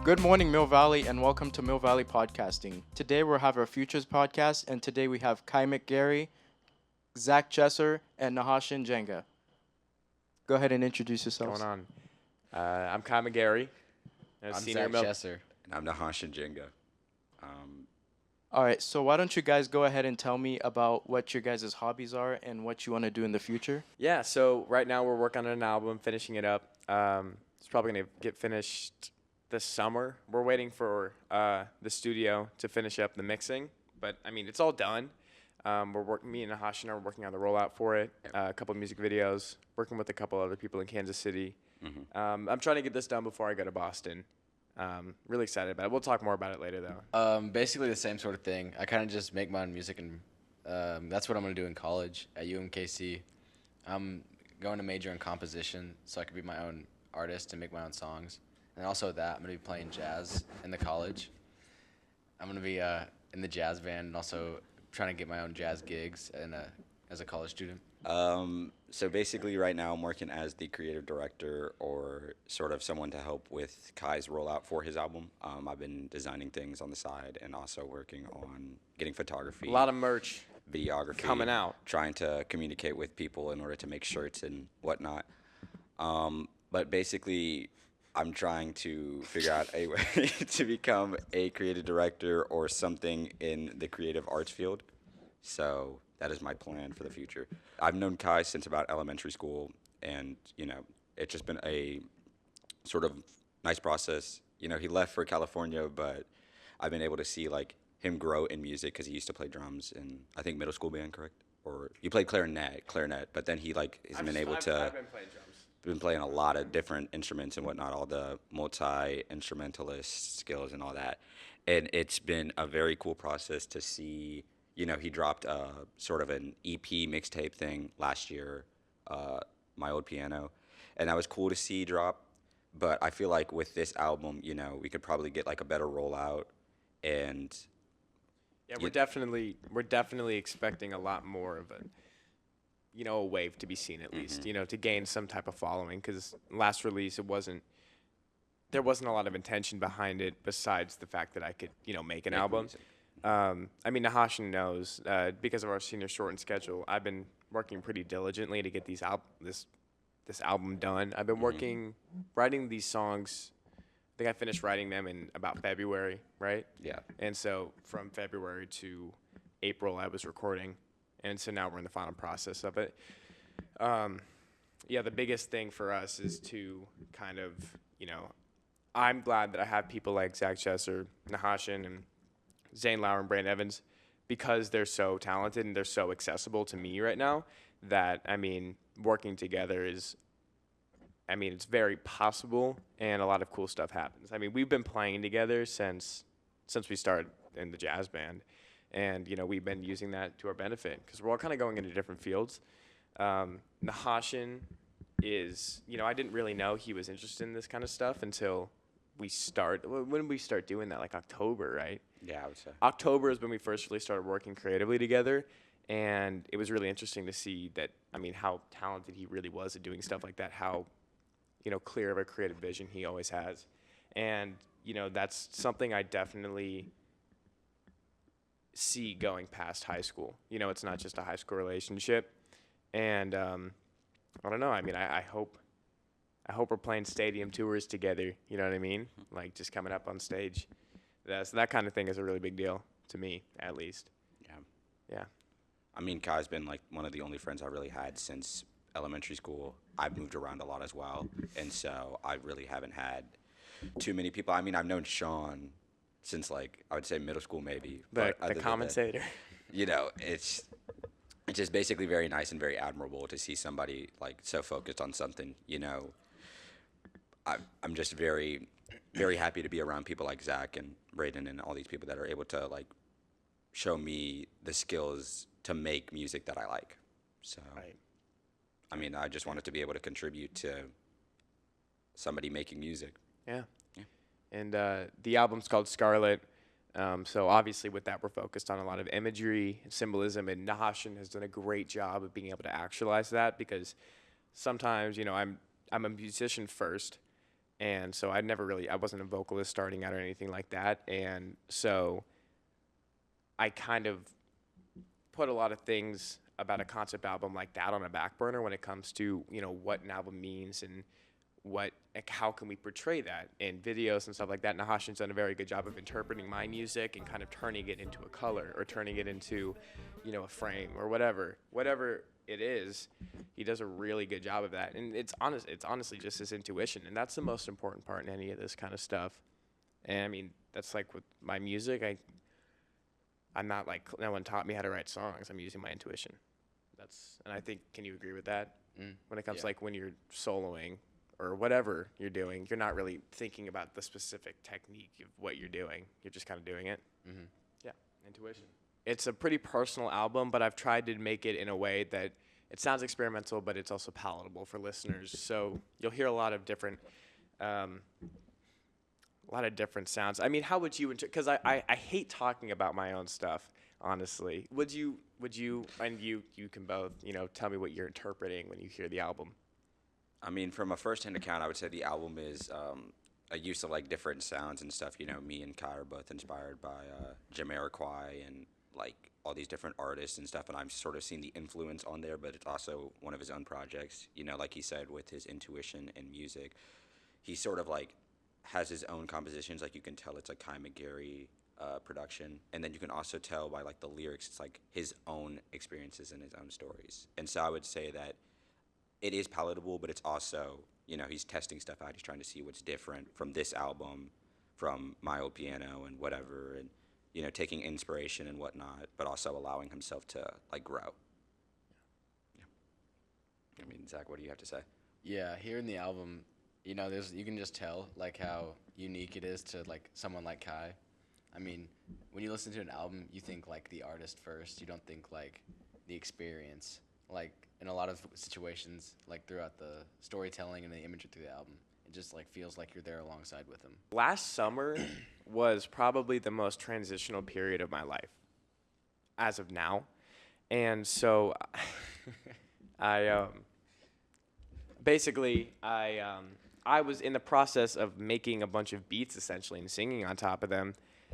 Good morning, Mill Valley, and welcome to Mill Valley Podcasting. Today we'll have our Futures podcast, and today we have Kai McGarry, Zach Chesser, and Nahashin Jenga. Go ahead and introduce yourselves. Going on? I'm Kai McGarry. I'm senior Zach Mil- Chesser. And I'm Nahashin Jenga. Um, All right, so why don't you guys go ahead and tell me about what your guys' hobbies are and what you want to do in the future? Yeah, so right now we're working on an album, finishing it up. It's probably going to get finished this summer. We're waiting for the studio to finish up the mixing, but I mean, it's all done. Me and Nahashin are working on the rollout for it, a couple of music videos, working with a couple other people in Kansas City. I'm trying to get this done before I go to Boston. Really excited about it. We'll talk more about it later, though. Basically the same sort of thing. I kind of just make my own music, and that's what I'm going to do in college at UMKC. I'm going to major in composition so I can be my own artist and make my own songs. And also that, I'm going to be playing jazz in the college. I'm going to be in the jazz band and also trying to get my own jazz gigs as a college student. so basically right now I'm working as the creative director or sort of someone to help with Kai's rollout for his album. I've been designing things on the side and also working on getting photography. A lot of merch videography coming out. Trying to communicate with people in order to make shirts and whatnot. But basically, I'm trying to figure out a way to become a creative director or something in the creative arts field. So that is my plan for the future. I've known Kai since about elementary school, and it's just been a sort of nice process. He left for California, but I've been able to see like him grow in music because he used to play drums in I think middle school band, correct? Or you played clarinet, but then he like has been able to. I've been playing drums. Been playing a lot of different instruments and whatnot, all the multi-instrumentalist skills and all that. And it's been a very cool process to see, he dropped sort of an EP mixtape thing last year, My Old Piano. And that was cool to see drop. But I feel like with this album, we could probably get like a better rollout. And Yeah, we're definitely expecting a lot more of a wave to be seen at least, to gain some type of following. Because last release, there wasn't a lot of intention behind it besides the fact that I could, make an album. music. I mean, Nahashin knows because of our senior shortened schedule. I've been working pretty diligently to get this album done. I've been writing these songs. I think I finished writing them in about February, right? Yeah. And so from February to April, I was recording. And so now we're in the final process of it. The biggest thing for us is to kind of, I'm glad that I have people like Zach Chesser, Nahashin, and Zane Lauer and Brand Evans because they're so talented and they're so accessible to me right now that, working together is, it's very possible and a lot of cool stuff happens. We've been playing together since we started in the jazz band. And, we've been using that to our benefit because we're all kind of going into different fields. Nahashin is, I didn't really know he was interested in this kind of stuff until when we start doing that, like October, right? Yeah, I would say. October is when we first really started working creatively together. And it was really interesting to see that, how talented he really was at doing stuff like that, how, clear of a creative vision he always has. And, that's something I definitely see going past high school. It's not just a high school relationship. And I don't know. I hope we're playing stadium tours together. You know what I mean? Like just coming up on stage. So that kind of thing is a really big deal to me, at least. Yeah. Yeah. Kai's been like one of the only friends I really had since elementary school. I've moved around a lot as well, and so I really haven't had too many people. I've known Sean since like I would say middle school maybe. The other than commentator. that, it's just basically very nice and very admirable to see somebody like so focused on something. I'm just very, very happy to be around people like Zach and Braden and all these people that are able to like show me the skills to make music that I like. So, Right. I just wanted to be able to contribute to somebody making music. Yeah. Yeah. And the album's called Scarlet. So obviously with that, we're focused on a lot of imagery and symbolism, and Nahashin has done a great job of being able to actualize that because sometimes, I'm a musician first, And so I wasn't a vocalist starting out or anything like that. And so I kind of put a lot of things about a concept album like that on a back burner when it comes to, what an album means and how can we portray that in videos and stuff like that. Nahashin's done a very good job of interpreting my music and kind of turning it into a color or turning it into, a frame or whatever it is. He does a really good job of that. And it's honestly just his intuition. And that's the most important part in any of this kind of stuff. And I mean, that's like with my music, I'm not like, no one taught me how to write songs. I'm using my intuition. And I think, can you agree with that? When it comes to like when you're soloing or whatever you're doing, you're not really thinking about the specific technique of what you're doing. You're just kind of doing it. Yeah, intuition. It's a pretty personal album, but I've tried to make it in a way that it sounds experimental, but it's also palatable for listeners. So you'll hear a lot of different sounds. I mean, how would you, because I hate talking about my own stuff, honestly. Would you, and you can both, tell me what you're interpreting when you hear the album. I mean, from a first-hand account, I would say the album is a use of like different sounds and stuff. Me and Kai are both inspired by Jamiroquai and like all these different artists and stuff, and I'm sort of seeing the influence on there, but it's also one of his own projects. Like he said, with his intuition and music, he sort of like has his own compositions. Like you can tell it's a Kai McGarry production, and then you can also tell by like the lyrics, it's like his own experiences and his own stories. And so I would say that it is palatable, but it's also, he's testing stuff out. He's trying to see what's different from this album, from My Old Piano and whatever, and, taking inspiration and whatnot, but also allowing himself to, like, grow. Yeah. I mean, Zach, what do you have to say? Yeah, hearing the album, you can just tell, like, how unique it is to, like, someone like Kai. I mean, when you listen to an album, you think, like, the artist first. You don't think, like, the experience. Like, in a lot of situations, like, throughout the storytelling and the imagery through the album, it just, like, feels like you're there alongside with him. Last summer was probably the most transitional period of my life, as of now. And so I was in the process of making a bunch of beats, essentially, and singing on top of them.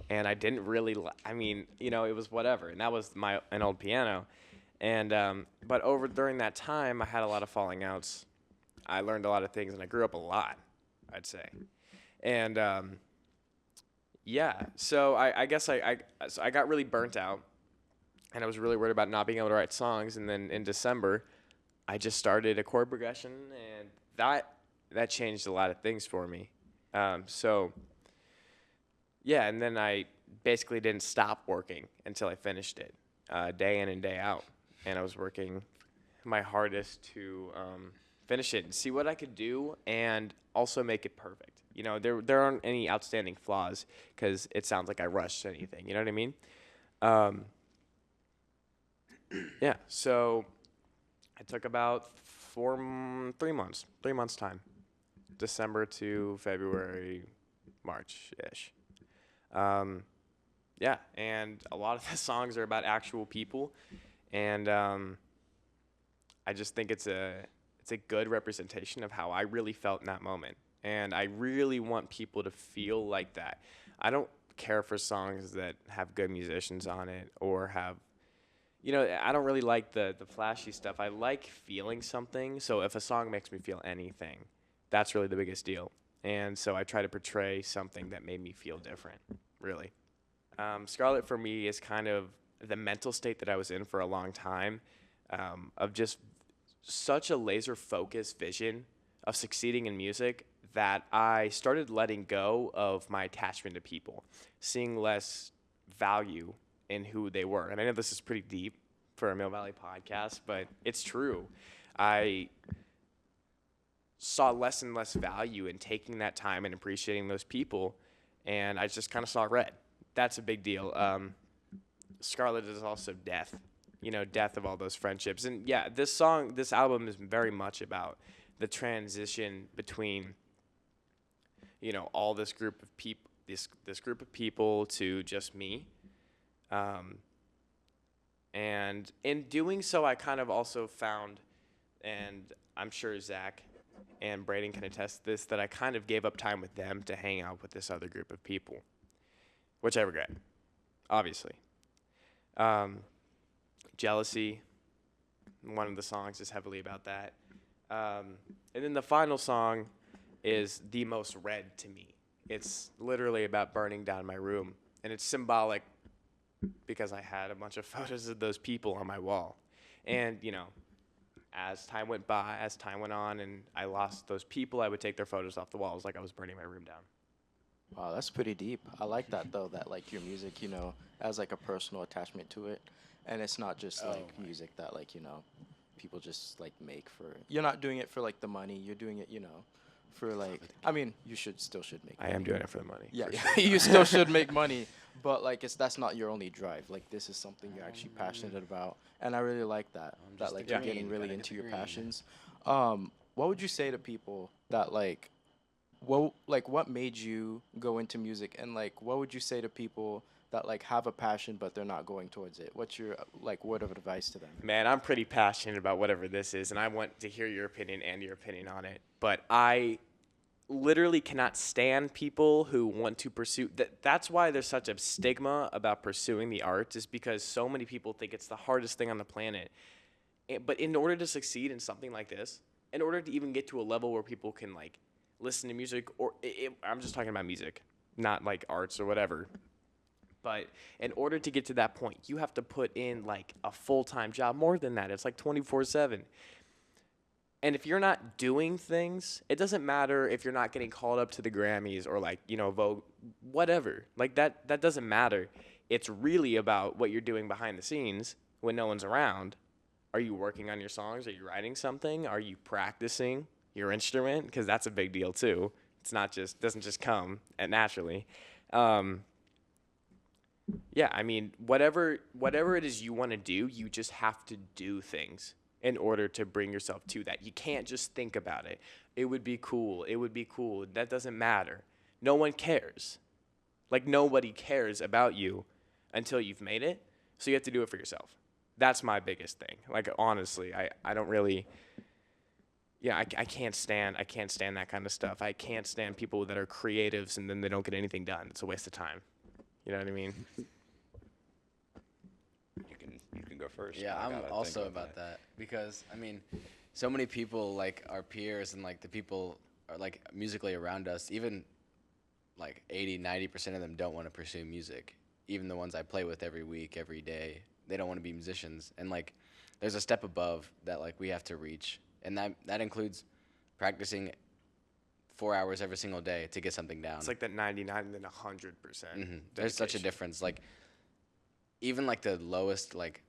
And I didn't really, it was whatever. And that was an old piano. And but during that time, I had a lot of falling outs. I learned a lot of things, and I grew up a lot, I'd say. And so I guess I got really burnt out, and I was really worried about not being able to write songs. And then in December, I just started a chord progression, and that changed a lot of things for me. And then I basically didn't stop working until I finished it, day in and day out. And I was working my hardest to finish it and see what I could do and also make it perfect. There aren't any outstanding flaws because it sounds like I rushed anything. You know what I mean? So I took about 3 months time, December to February, March-ish. And a lot of the songs are about actual people. And I just think it's a good representation of how I really felt in that moment. And I really want people to feel like that. I don't care for songs that have good musicians on it or have, I don't really like the flashy stuff. I like feeling something. So if a song makes me feel anything, that's really the biggest deal. And so I try to portray something that made me feel different, really. Scarlet for me is kind of the mental state that I was in for a long time, of just such a laser-focused vision of succeeding in music that I started letting go of my attachment to people, seeing less value in who they were. And I know this is pretty deep for a Mill Valley podcast, but it's true. I saw less and less value in taking that time and appreciating those people, and I just kind of saw red. That's a big deal. Scarlet is also death, death of all those friendships. And yeah, this album is very much about the transition between, all this group of people, this group of people to just me. And in doing so, I kind of also found, and I'm sure Zach and Braden can attest to this, that I kind of gave up time with them to hang out with this other group of people, which I regret, obviously. Jealousy, one of the songs is heavily about that. And then the final song is the most read to me. It's literally about burning down my room, and it's symbolic because I had a bunch of photos of those people on my wall. And, you know, as time went by, as time went on, and I lost those people, I would take their photos off the walls like I was burning my room down. Wow, that's pretty deep. I like that though. That like your music, you know, has like a personal attachment to it, and it's not just like music that like people just like make for. You're not doing it for like the money. You're doing it, for like. I mean, you still should make. I money. am doing it for the money. Yeah, for yeah, sure. you still should make money, but like that's not your only drive. Like this is something you're actually passionate about, and I really like that. That just like the you're green, getting really gotta into get your the green. passions. What would you say to people that like, what made you go into music, and like what would you say to people that like have a passion but they're not going towards it? What's your like word of advice to them? Man, I'm pretty passionate about whatever this is, and I want to hear your opinion and your opinion on it. But I literally cannot stand people who want to pursue that. That's why there's such a stigma about pursuing the arts, is because so many people think it's the hardest thing on the planet. But in order to succeed in something like this, in order to even get to a level where people can like listen to music, or I'm just talking about music, not like arts or whatever. But in order to get to that point, you have to put in like a full-time job. More than that, it's like 24/7. And if you're not doing things, it doesn't matter if you're not getting called up to the Grammys or like, Vogue, whatever. Like that doesn't matter. It's really about what you're doing behind the scenes when no one's around. Are you working on your songs? Are you writing something? Are you practicing your instrument? Because that's a big deal too. It's not just doesn't just come naturally. Yeah, I mean, whatever it is you want to do, you just have to do things in order to bring yourself to that. You can't just think about it. It would be cool. It would be cool. That doesn't matter. No one cares. Like nobody cares about you until you've made it. So you have to do it for yourself. That's my biggest thing. Like honestly, I don't really. Yeah, I can't stand that kind of stuff. I can't stand people that are creatives and then they don't get anything done. It's a waste of time. You know what I mean? You can go first. Yeah, I I'm gotta think also about that because I mean, so many people like our peers and like the people are like musically around us, even like 80-90% of them don't want to pursue music. Even the ones I play with every week, every day, they don't want to be musicians. And like there's a step above that like we have to reach. And that includes practicing 4 hours every single day to get something down. It's like that 99 and then 100%. There's such a difference. Like even like the lowest like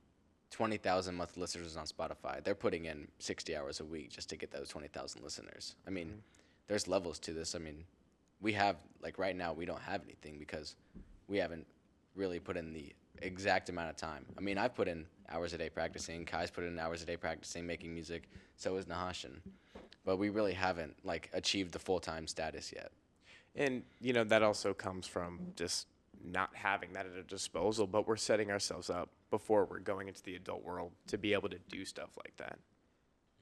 20,000 monthly listeners on Spotify, they're putting in 60 hours a week just to get those 20,000 listeners. I mean, there's levels to this. I mean, we have like right now we don't have anything because we haven't really put in the exact amount of time. I mean, I've put in hours a day practicing. Kai's put in hours a day practicing making music. So is Nahashin. But we really haven't like achieved the full-time status yet. And, that also comes from just not having that at our disposal, but we're setting ourselves up before we're going into the adult world to be able to do stuff like that.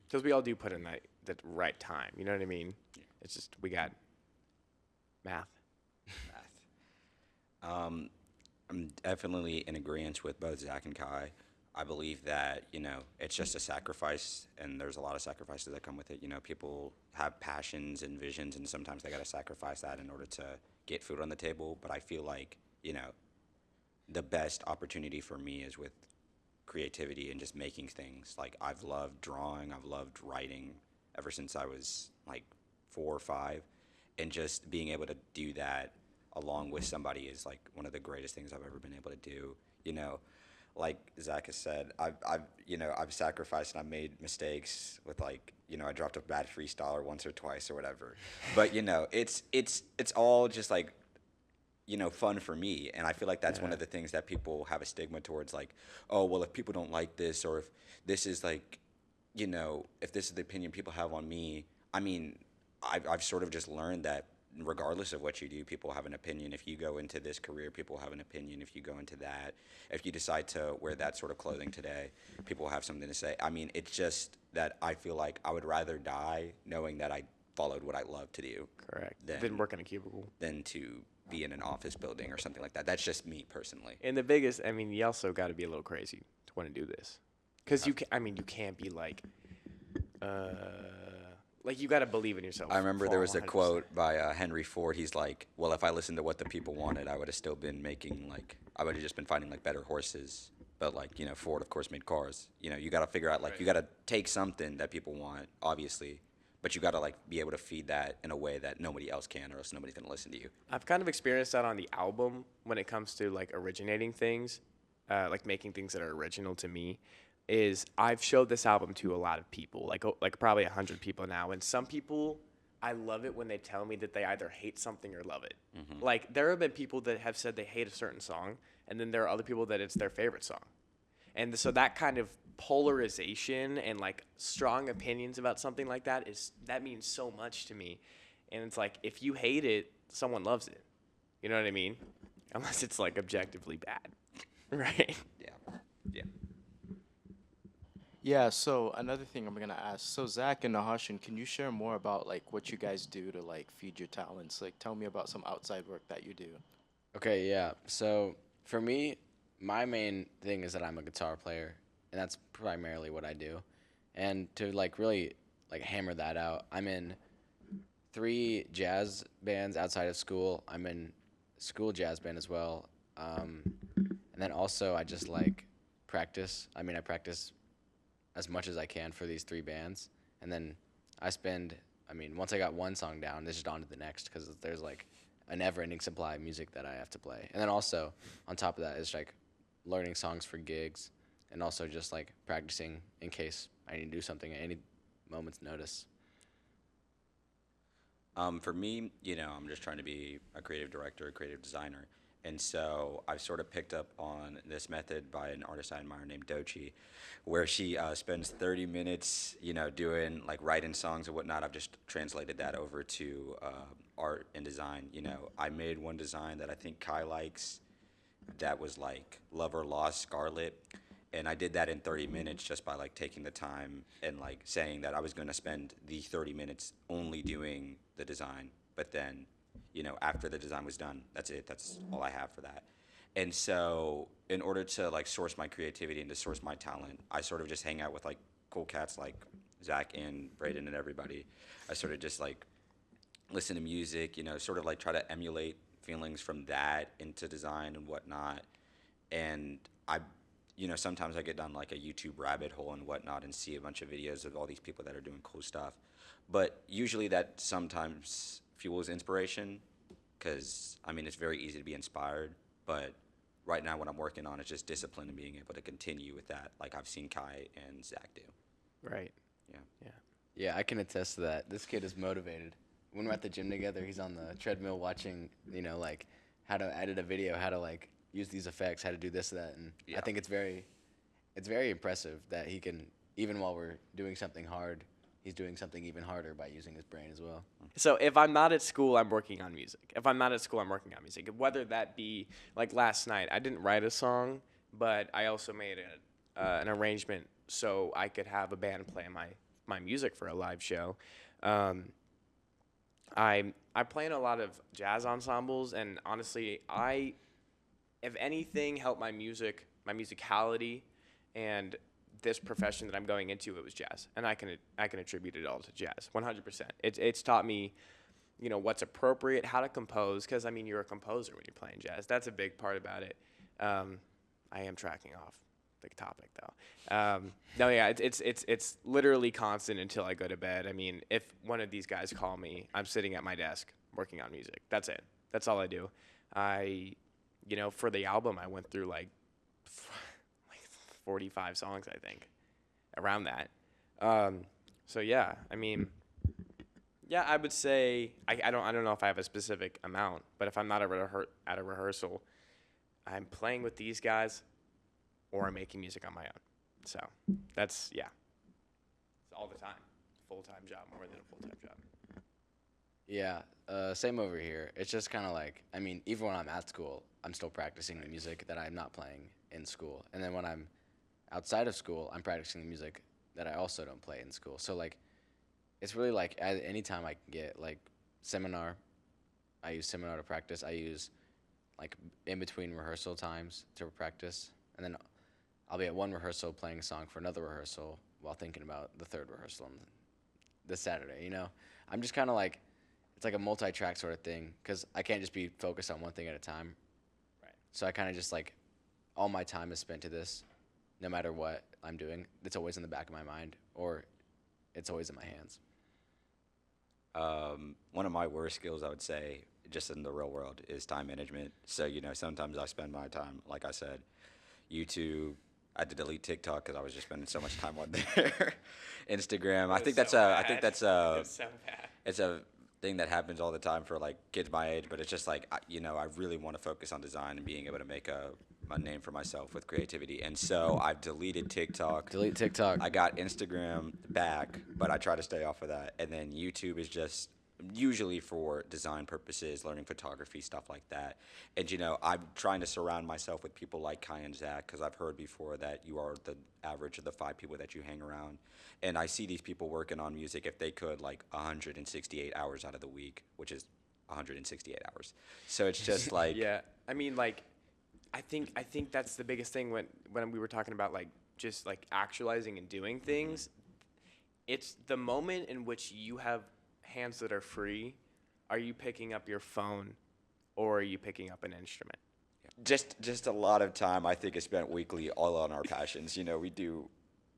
Because we all do put in that right time. You know what I mean? Yeah. It's just we got math. I'm definitely in agreement with both Zach and Kai. I believe that, it's just a sacrifice, and there's a lot of sacrifices that come with it. People have passions and visions, and sometimes they got to sacrifice that in order to get food on the table. But I feel like, the best opportunity for me is with creativity and just making things. Like, I've loved drawing, I've loved writing ever since I was, like, 4 or 5. And just being able to do that along with somebody is, like, one of the greatest things I've ever been able to do, Like Zach has said, I've sacrificed and I've made mistakes with like, I dropped a bad freestyler once or twice or whatever. But it's all just like, fun for me. And I feel like that's one of the things that people have a stigma towards, like, oh, well, if people don't like this, or if this is like, if this is the opinion people have on me. I mean, I've sort of just learned that regardless of what you do, people have an opinion. If you go into this career, people have an opinion. If you go into that, if you decide to wear that sort of clothing today, people have something to say. I mean, it's just that I feel like I would rather die knowing that I followed what I love to do Correct. Then- Didn't work in a cubicle. than to be in an office building or something like that. That's just me personally. And the biggest, I mean, you also got to be a little crazy to want to do this, because you can. I mean, you can't be like you got to believe in yourself. I remember there was a 100%. quote by Henry Ford. He's like, "Well, if I listened to what the people wanted, I would have still been making I would have just been finding like better horses." But like, Ford of course made cars. You got to figure out like you got to take something that people want, obviously, but you got to like be able to feed that in a way that nobody else can, or else nobody's gonna listen to you. I've kind of experienced that on the album when it comes to like originating things, like making things that are original to me. Is I've showed this album to a lot of people, like probably 100 people now, and some people, I love it when they tell me that they either hate something or love it. Like there have been people that have said they hate a certain song, and then there are other people that it's their favorite song, and so that kind of polarization and like strong opinions about something like that means so much to me, and it's like if you hate it, someone loves it. You know what I mean? Unless it's like objectively bad, right? Yeah, yeah. Yeah, so another thing I'm gonna ask. So Zach and Nahashin, can you share more about like what you guys do to like feed your talents? Like tell me about some outside work that you do. Okay, yeah. So for me, my main thing is that I'm a guitar player, and that's primarily what I do. And to like really like hammer that out, I'm in 3 jazz bands outside of school. I'm in school jazz band as well. And then also I just like practice. I mean, I practice as much as I can for these 3 bands, and then once I got one song down, it's just on to the next, because there's like a never-ending supply of music that I have to play. And then also on top of that is like learning songs for gigs, and also just like practicing in case I need to do something at any moment's notice. For me, I'm just trying to be a creative director, a creative designer. And so I've sort of picked up on this method by an artist I admire named Dochi, where she spends 30 minutes, doing like writing songs and whatnot. I've just translated that over to art and design. I made one design that I think Kai likes that was like Lover Lost Scarlet. And I did that in 30 minutes just by like taking the time and like saying that I was going to spend the 30 minutes only doing the design. But then after the design was done, that's it. That's all I have for that. And so in order to like source my creativity and to source my talent, I sort of just hang out with like cool cats like Zach and Braden and everybody. I sort of just like listen to music, sort of like try to emulate feelings from that into design and whatnot. And sometimes I get down like a YouTube rabbit hole and whatnot and see a bunch of videos of all these people that are doing cool stuff. But usually that sometimes fuels inspiration, because it's very easy to be inspired, but right now what I'm working on is just discipline and being able to continue with that, like I've seen Kai and Zach do. Right. Yeah. Yeah, I can attest to that. This kid is motivated. When we're at the gym together, he's on the treadmill watching, like how to edit a video, how to like use these effects, how to do this, that, and Yeah. I think it's very impressive that he can, even while we're doing something hard, he's doing something even harder by using his brain as well. So if I'm not at school, I'm working on music. If I'm not at school, I'm working on music. Whether that be like last night, I didn't write a song, but I also made an arrangement so I could have a band play my music for a live show. I play in a lot of jazz ensembles, and honestly, if anything, helped my musicality, and this profession that I'm going into, it was jazz, and I can attribute it all to jazz, 100%. It's taught me, what's appropriate, how to compose, because you're a composer when you're playing jazz. That's a big part about it. I am tracking off the topic though. No, yeah, it's literally constant until I go to bed. If one of these guys call me, I'm sitting at my desk working on music. That's it. That's all I do. For the album, I went through like 45 songs, I think, around that. So yeah, I would say I don't know if I have a specific amount, but if I'm not at a rehearsal, I'm playing with these guys, or I'm making music on my own. So that's it's all the time, full-time job, more than a full-time job. Yeah, same over here. It's just kind of like, even when I'm at school, I'm still practicing the music that I'm not playing in school. And then when I'm outside of school, I'm practicing the music that I also don't play in school. So like, it's really like at any time I can get like seminar. I use seminar to practice. I use like in between rehearsal times to practice, and then I'll be at one rehearsal playing a song for another rehearsal while thinking about the third rehearsal on this Saturday. I'm just kind of like it's like a multi-track sort of thing because I can't just be focused on one thing at a time. Right. So I kind of just like all my time is spent to this, no matter what I'm doing. It's always in the back of my mind or it's always in my hands. One of my worst skills, I would say, just in the real world, is time management. So, sometimes I spend my time, like I said, YouTube. I had to delete TikTok because I was just spending so much time on there. Instagram. I think that's It's so bad. it's a thing that happens all the time for like kids my age. But it's just like I really want to focus on design and being able to make a name for myself with creativity. And so I've deleted TikTok. Delete TikTok. I got Instagram back, but I try to stay off of that. And then YouTube is just usually for design purposes, learning photography, stuff like that. And, I'm trying to surround myself with people like Kai and Zach because I've heard before that you are the average of the 5 people that you hang around. And I see these people working on music if they could like 168 hours out of the week, which is 168 hours. So it's just like. Yeah, I mean, like, I think that's the biggest thing when we were talking about like just like actualizing and doing things. It's the moment in which you have hands that are free. Are you picking up your phone, or are you picking up an instrument? Just a lot of time I think is spent weekly all on our passions. We do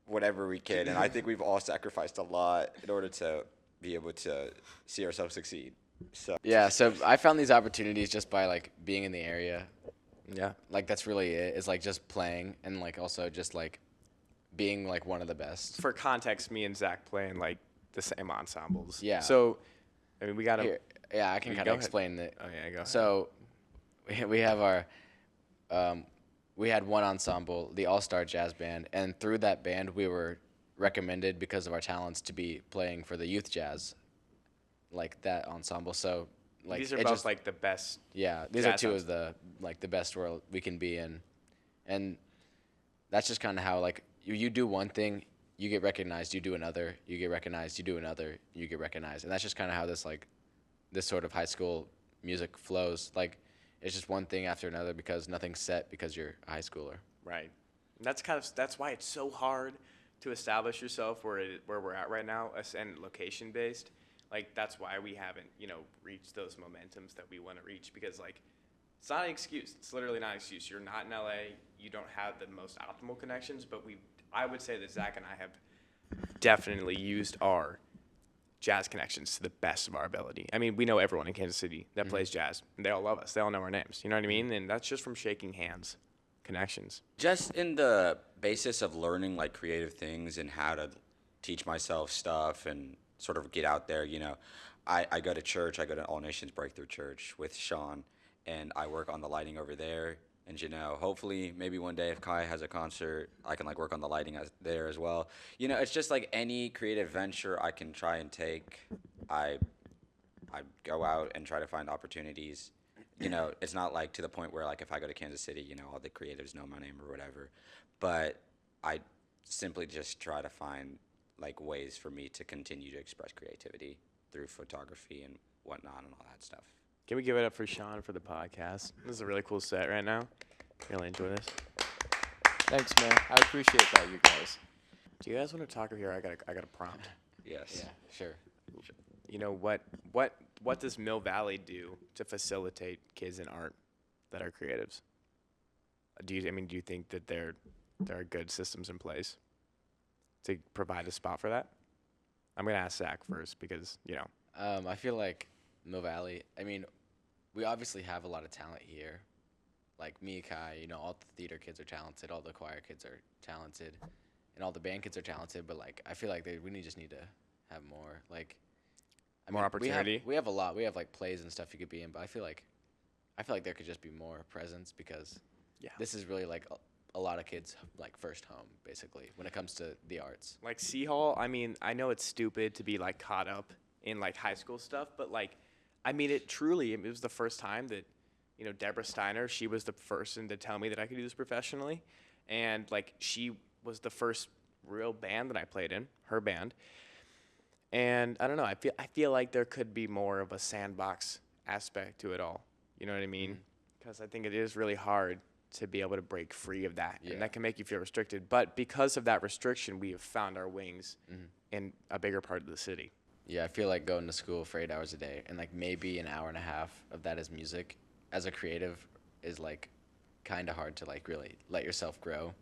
whatever we can, and I think we've all sacrificed a lot in order to be able to see ourselves succeed. So Yeah, so I found these opportunities just by like being in the area. Yeah. Like that's really it. It's like just playing and like also just like being like one of the best. For context, me and Zach play in like the same ensembles. Yeah. So, I mean, we got to. Here, yeah, I can Go kind of ahead. explain it. Oh yeah, go ahead. So we have our we had one ensemble, the All-Star Jazz Band, and through that band we were recommended because of our talents to be playing for the youth jazz, like that ensemble. So like these are it both just- like the best. yeah, these are jazz two of the like the best world we can be in, and that's just kind of how like you do one thing, you get recognized, you do another, you get recognized, you do another, you get recognized, and that's just kind of how this sort of high school music flows. Like it's just one thing after another because nothing's set because you're a high schooler. Right. And that's why it's so hard to establish yourself where we're at right now, and location based. Like that's why we haven't reached those momentums that we want to reach, because like it's not an excuse. It's literally not an excuse. You're not in LA. You don't have the most optimal connections, but I would say that Zach and I have definitely used our jazz connections to the best of our ability. I mean, we know everyone in Kansas City that plays jazz, and they all love us. They all know our names. You know what I mean? And that's just from shaking hands, connections. just in the basis of learning like creative things and how to teach myself stuff and sort of get out there, I go to church. I go to All Nations Breakthrough Church with Sean, and I work on the lighting over there. And hopefully, maybe one day if Kai has a concert, I can like work on the lighting there as well. It's just like any creative venture I can try and take. I go out and try to find opportunities. It's not like to the point where like if I go to Kansas City, all the creatives know my name or whatever. But I simply just try to find like ways for me to continue to express creativity through photography and whatnot and all that stuff. Can we give it up for Sean for the podcast? This is a really cool set right now. Really enjoy this. Thanks, man. I appreciate that, you guys. Do you guys want to talk here? I got a prompt. Yes. Yeah, sure. What does Mill Valley do to facilitate kids in art that are creatives? Do you think that there are good systems in place to provide a spot for that? I'm gonna ask Zach first because I feel like Mill Valley. I mean, we obviously have a lot of talent here. Like me, Kai, all the theater kids are talented, all the choir kids are talented, and all the band kids are talented. But like, I feel like we just need to have more. Like, More opportunity? We have a lot. We have like plays and stuff you could be in, but I feel like there could just be more presence because this is really like a lot of kids like first home basically when it comes to the arts. like C Hall. I mean, I know it's stupid to be like caught up in like high school stuff, but like, I mean, it was the first time that Deborah Steiner, she was the person to tell me that I could do this professionally, and like she was the first real band that I played in, her band. And I don't know. I feel like there could be more of a sandbox aspect to it all. You know what I mean? Because I think it is really hard to be able to break free of that, Yeah. and that can make you feel restricted. But because of that restriction, we have found our wings in a bigger part of the city. Yeah, I feel like going to school for 8 hours a day and like maybe an hour and a half of that is music as a creative is like kind of hard to like really let yourself grow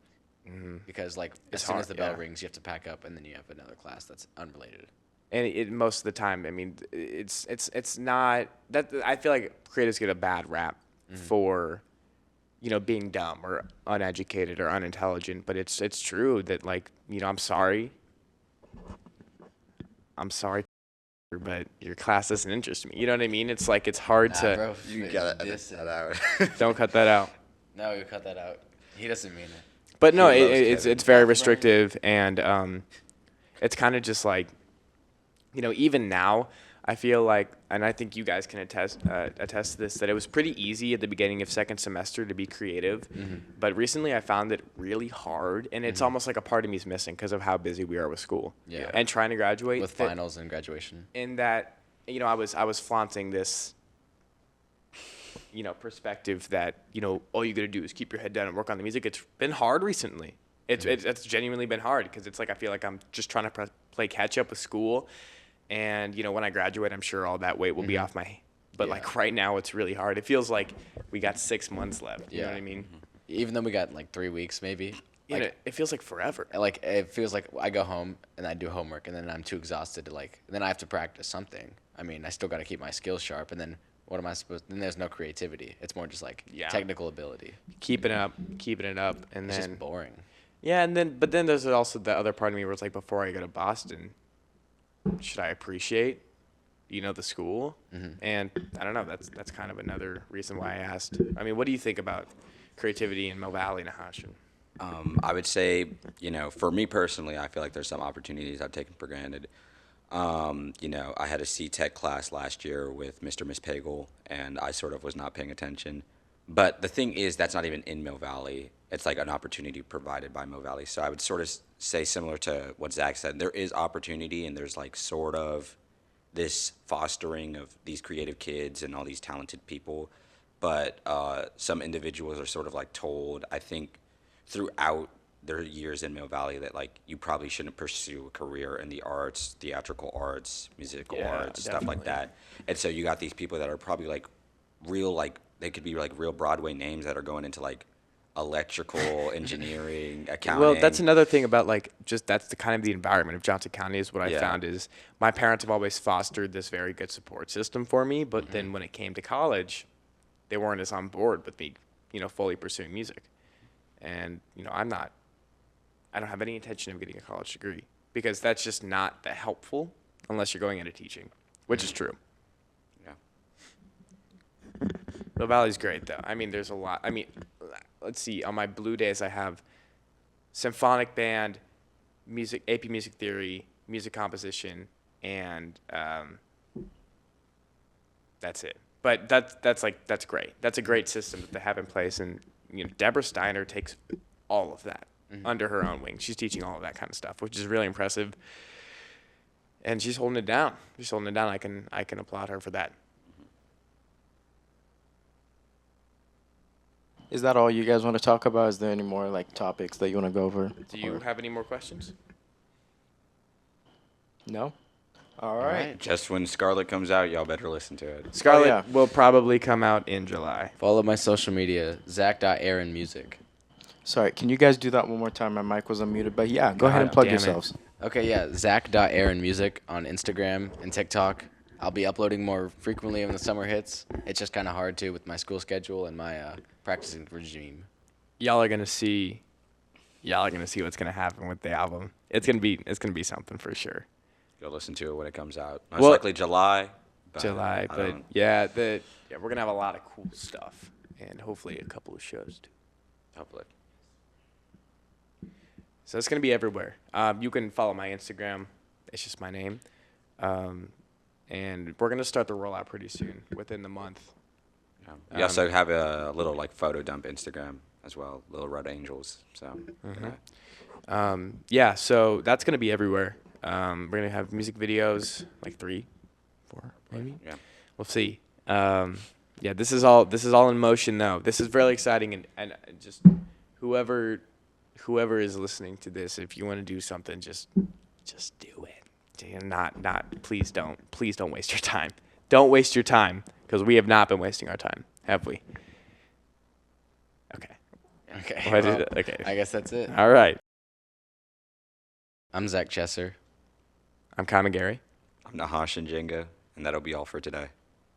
because like It's as soon as hard, the bell yeah. rings, you have to pack up and then you have another class that's unrelated. And it most of the time, I mean, it's not that I feel like creatives get a bad rap for, being dumb or uneducated or unintelligent. But it's true that like I'm sorry, but your class doesn't interest me. You know what I mean? It's like it's hard Nah, to bro, You it's gotta edit dis- that out. don't cut that out. No, you cut that out. He doesn't mean it. But no, He loves it's Kevin. very restrictive, and it's kind of just like, even now, I feel like, and I think you guys can attest to this, that it was pretty easy at the beginning of second semester to be creative, but recently I found it really hard, and it's almost like a part of me is missing because of how busy we are with school, Yeah. and trying to graduate With that- finals and graduation. in that I was flaunting this perspective that all you gotta do is keep your head down and work on the music. It's been hard recently. It's genuinely been hard because it's like I feel like I'm just trying to play catch up with school, and when I graduate, I'm sure all that weight will be off my. But Yeah. like right now, it's really hard. It feels like we got 6 months left. You know Yeah. what I mean? Even though we got like 3 weeks maybe. Like, It feels like forever. like it feels like I go home and I do homework and then I'm too exhausted to then I have to practice something. I mean, I still got to keep my skills sharp and then what am I supposed then there's no creativity. It's more just like Yeah. technical ability. Keeping it up, and It's then just boring. yeah, but then there's also the other part of me where it's like before I go to Boston, should I appreciate the school? And I don't know. That's kind of another reason why I asked. I mean, what do you think about creativity in Mill Valley, Nahashan? I would say, for me personally, I feel like there's some opportunities I've taken for granted. I had a C-Tech class last year with Mr. Miss Pagel, and I sort of was not paying attention. But the thing is, that's not even in Mill Valley. It's like an opportunity provided by Mill Valley. So I would sort of say similar to what Zach said. There is opportunity, and there's like sort of this fostering of these creative kids and all these talented people. But some individuals are sort of like told, I think, throughout their years in Mill Valley that like you probably shouldn't pursue a career in the arts, theatrical arts, musical Yeah, arts, stuff like definitely. that. And so you got these people that are probably like real, like they could be like real Broadway names that are going into like electrical engineering, accounting. Well, that's another thing about like just that's the kind of the environment of Johnson County is what I Yeah. found is my parents have always fostered this very good support system for me, but then when it came to college, they weren't as on board with me, fully pursuing music. And, I don't have any intention of getting a college degree because that's just not that helpful unless you're going into teaching, which is true. Yeah. Mill Valley's great though. I mean, there's a lot. I mean, let's see. On my blue days, I have symphonic band, music, AP music theory, music composition, and that's it. But that's great. That's a great system that they have in place. And Deborah Steiner takes all of that under her own wing. She's teaching all of that kind of stuff, which is really impressive. And she's holding it down. She's holding it down. I can applaud her for that. Is that all you guys want to talk about? Is there any more like topics that you want to go over? Do you Or- have any more questions? No. All right. Just when Scarlet comes out, y'all better listen to it. Scarlet yeah. will probably come out in July. Follow my social media, Zach.AaronMusic. Sorry, can you guys do that one more time? My mic was unmuted, but yeah, go ahead and God plug damn it. yourselves. Okay, yeah, Zach.AaronMusic on Instagram and TikTok. I'll be uploading more frequently when the summer hits. It's just kind of hard to with my school schedule and my practicing regime. Y'all are gonna see what's gonna happen with the album. It's gonna be something for sure. Go listen to it when it comes out. Most Well- likely July. But July, I but don't- yeah, we're gonna have a lot of cool stuff and hopefully a couple of shows too. hopefully. So it's gonna be everywhere. You can follow my Instagram. It's just my name. And we're gonna start the rollout pretty soon, within the month. Yeah. We also have a little like photo dump Instagram as well, Little Red Angels. So Yeah, so that's gonna be everywhere. We're gonna have music videos, like 3, 4, maybe. Yeah. We'll see. Yeah, this is all in motion though. This is really exciting, and just whoever is listening to this, if you want to do something, just do it. And not please don't waste your time. Don't waste your time, because we have not been wasting our time, have we? Okay. Okay. Well, well, okay. I guess that's it. All right. I'm Zach Chesser. I'm Kama Gary. I'm Nahash and Jenga, and that'll be all for today.